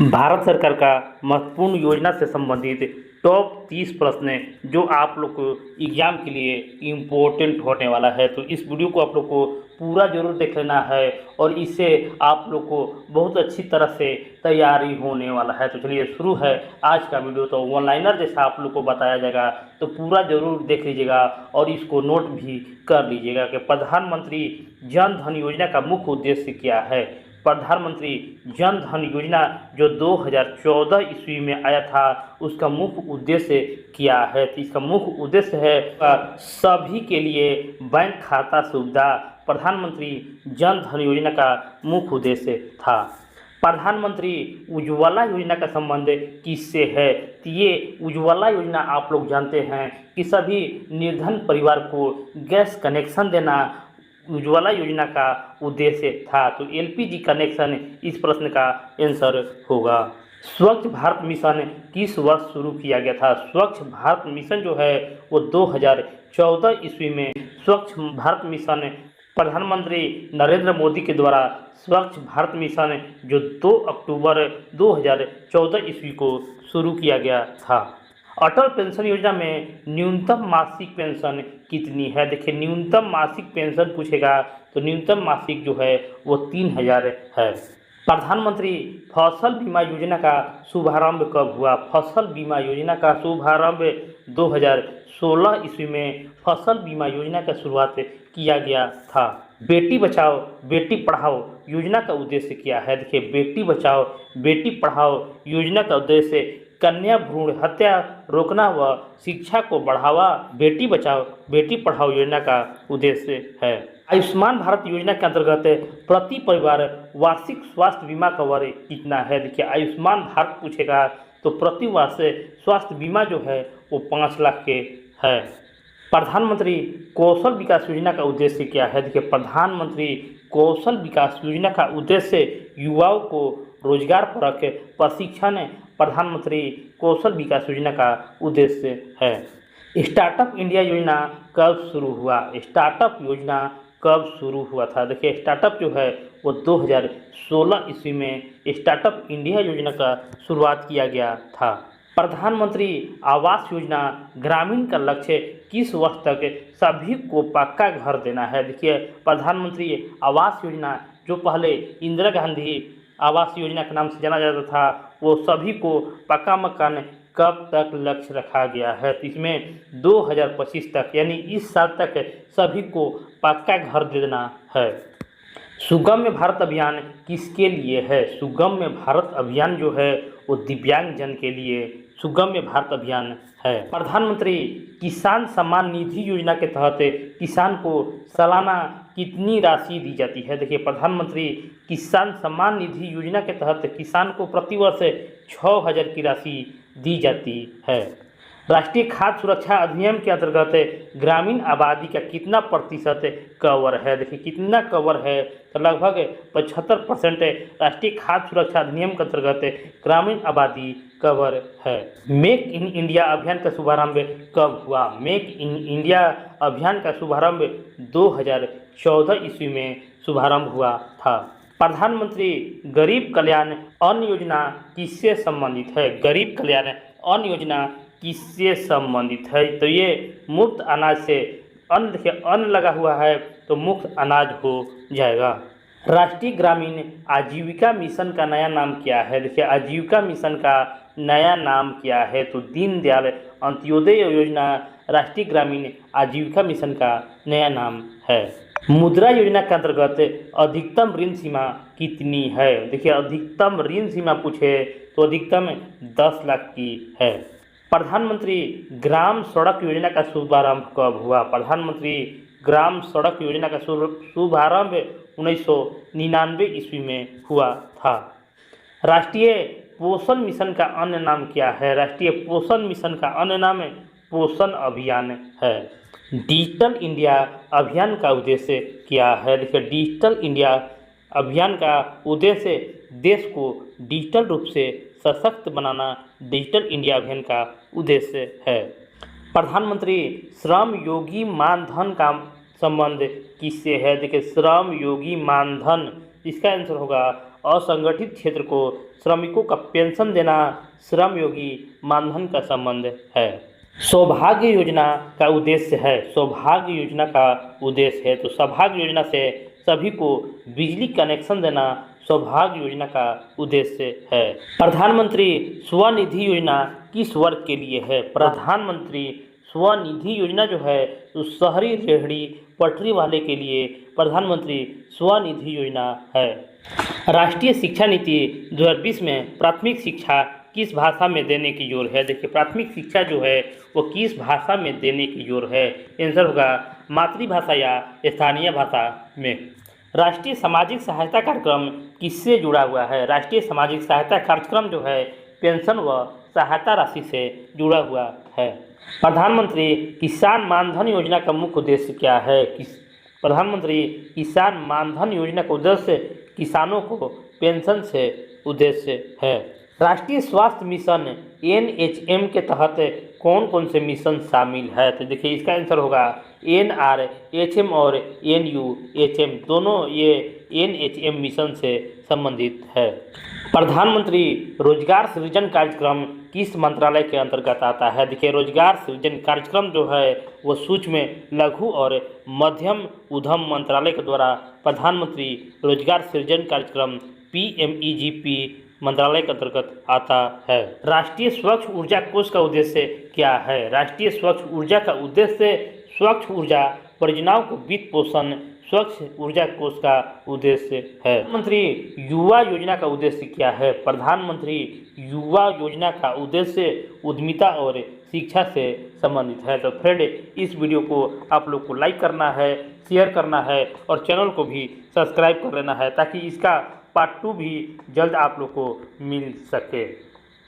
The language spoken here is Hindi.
भारत सरकार का महत्वपूर्ण योजना से संबंधित टॉप 30 प्रश्न जो आप लोग को एग्जाम के लिए इम्पोर्टेंट होने वाला है, तो इस वीडियो को आप लोग को पूरा जरूर देख लेना है और इससे आप लोग को बहुत अच्छी तरह से तैयारी होने वाला है। तो चलिए शुरू है आज का वीडियो। तो वन लाइनर जैसा आप लोग को बताया जाएगा, तो पूरा जरूर देख लीजिएगा और इसको नोट भी कर लीजिएगा कि प्रधानमंत्री जन धन योजना का मुख्य उद्देश्य क्या है। प्रधानमंत्री जन धन योजना जो 2014 ईस्वी में आया था, उसका मुख्य उद्देश्य क्या है। तो इसका मुख्य उद्देश्य है सभी के लिए बैंक खाता सुविधा। प्रधानमंत्री जन धन योजना का मुख्य उद्देश्य था। प्रधानमंत्री उज्ज्वला योजना का संबंध किससे है। तो ये उज्ज्वला योजना आप लोग जानते हैं कि सभी निर्धन परिवार को गैस कनेक्शन देना उज्ज्वला योजना का उद्देश्य था। तो एलपीजी कनेक्शन इस प्रश्न का आंसर होगा। स्वच्छ भारत मिशन किस वर्ष शुरू किया गया था। स्वच्छ भारत मिशन जो है वो 2014 ईस्वी में स्वच्छ भारत मिशन प्रधानमंत्री नरेंद्र मोदी के द्वारा स्वच्छ भारत मिशन जो 2 अक्टूबर 2014 ईस्वी को शुरू किया गया था। अटल पेंशन योजना में न्यूनतम मासिक पेंशन कितनी है। देखिए न्यूनतम मासिक पेंशन पूछेगा तो न्यूनतम मासिक जो है वो 3000 है। प्रधानमंत्री फसल बीमा योजना का शुभारंभ कब हुआ। फसल बीमा योजना का शुभारंभ 2016 ईस्वी में फसल बीमा योजना का शुरुआत किया गया था। बेटी बचाओ बेटी पढ़ाओ योजना का उद्देश्य क्या है। देखिए बेटी बचाओ बेटी पढ़ाओ योजना का उद्देश्य कन्या भ्रूण हत्या रोकना व शिक्षा को बढ़ावा। बेटी बचाओ बेटी पढ़ाओ योजना का उद्देश्य है। आयुष्मान भारत योजना के अंतर्गत प्रति परिवार वार्षिक स्वास्थ्य बीमा कवर कितना है। देखिए आयुष्मान भारत पूछेगा तो प्रति वर्ष स्वास्थ्य बीमा जो है वो 5 लाख के है। प्रधानमंत्री कौशल विकास योजना का उद्देश्य क्या है। देखिए प्रधानमंत्री कौशल विकास योजना का उद्देश्य युवाओं को रोजगार परक प्रशिक्षण प्रधानमंत्री कौशल विकास योजना का उद्देश्य है। स्टार्टअप इंडिया योजना कब शुरू हुआ। स्टार्टअप योजना कब शुरू हुआ था। देखिए स्टार्टअप जो है वो 2016 ईस्वी में स्टार्टअप इंडिया योजना का शुरुआत किया गया था। प्रधानमंत्री आवास योजना ग्रामीण का लक्ष्य किस वर्ष तक सभी को पक्का घर देना है। देखिए प्रधानमंत्री आवास योजना जो पहले इंदिरा गांधी आवास योजना के नाम से जाना जाता था, वो सभी को पक्का मकान कब तक लक्ष्य रखा गया है। तो इसमें 2025 तक यानी इस साल तक सभी को पक्का घर देना है। सुगम्य भारत अभियान किसके लिए है। सुगम्य भारत अभियान जो है वो दिव्यांग जन के लिए सुगम्य भारत अभियान है। प्रधानमंत्री किसान सम्मान निधि योजना के तहत किसान को सालाना कितनी राशि दी जाती है। देखिए प्रधानमंत्री किसान सम्मान निधि योजना के तहत किसान को प्रतिवर्ष 6000 की राशि दी जाती है। राष्ट्रीय खाद्य सुरक्षा अधिनियम के अंतर्गत ग्रामीण आबादी का कितना प्रतिशत कवर है। देखिए कितना कवर है, तो लगभग 75% राष्ट्रीय खाद्य सुरक्षा अधिनियम के अंतर्गत ग्रामीण आबादी कवर है। मेक इन इंडिया अभियान का शुभारंभ कब हुआ। मेक इन इंडिया अभियान का शुभारंभ 2014 ईस्वी में शुभारंभ हुआ था। प्रधानमंत्री गरीब कल्याण अन्न योजना किससे संबंधित है। गरीब कल्याण अन्न योजना किससे संबंधित है। तो ये मुफ्त अनाज से अन्न, देखिए अन्न लगा हुआ है तो मुफ्त अनाज हो जाएगा। राष्ट्रीय ग्रामीण आजीविका मिशन का नया नाम क्या है। देखिए आजीविका मिशन का नया नाम क्या है, तो दीनदयाल अंत्योदय योजना राष्ट्रीय ग्रामीण आजीविका मिशन का नया नाम है। मुद्रा योजना के अंतर्गत अधिकतम ऋण सीमा कितनी है। देखिए अधिकतम ऋण सीमा पूछे तो अधिकतम 10 लाख की है। प्रधानमंत्री ग्राम सड़क योजना का शुभारंभ कब हुआ। प्रधानमंत्री ग्राम सड़क योजना का शुभारंभ 1999 ईस्वी में हुआ था। राष्ट्रीय पोषण मिशन का अन्य नाम क्या है। राष्ट्रीय पोषण मिशन का अन्य नाम पोषण अभियान है। डिजिटल इंडिया अभियान का उद्देश्य क्या है। देखिए डिजिटल इंडिया अभियान का उद्देश्य देश को डिजिटल रूप से सशक्त बनाना डिजिटल इंडिया अभियान का उद्देश्य है। प्रधानमंत्री श्रम योगी मानधन का संबंध किससे है। देखिए श्रम योगी मानधन इसका आंसर होगा असंगठित क्षेत्र को श्रमिकों का पेंशन देना श्रमयोगी मानधन का संबंध है। सौभाग्य योजना का उद्देश्य है, सौभाग्य योजना का उद्देश्य है, तो सौभाग्य योजना से सभी को बिजली कनेक्शन देना सौभाग्य योजना का उद्देश्य है। प्रधानमंत्री स्वनिधि योजना किस वर्ग के लिए है? प्रधानमंत्री स्वनिधि योजना जो है तो शहरी रेहड़ी पटरी वाले के लिए प्रधानमंत्री स्वनिधि योजना है। राष्ट्रीय शिक्षा नीति 2020 में प्राथमिक शिक्षा किस भाषा में देने की जोर है? देखिए, प्राथमिक शिक्षा जो है वो किस भाषा में देने की जोर है? आंसर होगा मातृभाषा या स्थानीय भाषा में। राष्ट्रीय सामाजिक सहायता कार्यक्रम किससे जुड़ा हुआ है? राष्ट्रीय सामाजिक सहायता कार्यक्रम जो है पेंशन व सहायता राशि से जुड़ा हुआ है। प्रधानमंत्री किसान मानधन योजना का मुख्य उद्देश्य क्या है? प्रधानमंत्री किसान मानधन योजना का उद्देश्य किसानों को पेंशन से उद्देश्य है। राष्ट्रीय स्वास्थ्य मिशन NHM के तहत कौन कौन से मिशन शामिल है? तो देखिए, इसका आंसर होगा NRHM और NUHM, दोनों ये NHM मिशन से संबंधित है। प्रधानमंत्री रोजगार सृजन कार्यक्रम किस मंत्रालय के अंतर्गत आता है? देखिए, रोजगार सृजन कार्यक्रम जो है वो सूक्ष्म लघु और मध्यम उद्यम मंत्रालय के द्वारा प्रधानमंत्री रोजगार सृजन कार्यक्रम PMEGP मंत्रालय के अंतर्गत आता है। राष्ट्रीय स्वच्छ ऊर्जा कोष का उद्देश्य क्या है? राष्ट्रीय स्वच्छ ऊर्जा का उद्देश्य स्वच्छ ऊर्जा परियोजनाओं को वित्त पोषण स्वच्छ ऊर्जा कोष का उद्देश्य है। प्रधानमंत्री युवा योजना का उद्देश्य क्या है? प्रधानमंत्री युवा योजना का उद्देश्य उद्यमिता और शिक्षा से संबंधित है। तो फ्रेंड, इस वीडियो को आप लोग को लाइक करना है, शेयर करना है और चैनल को भी सब्सक्राइब कर लेना है ताकि इसका पार्ट 2 भी जल्द आप लोग को मिल सके।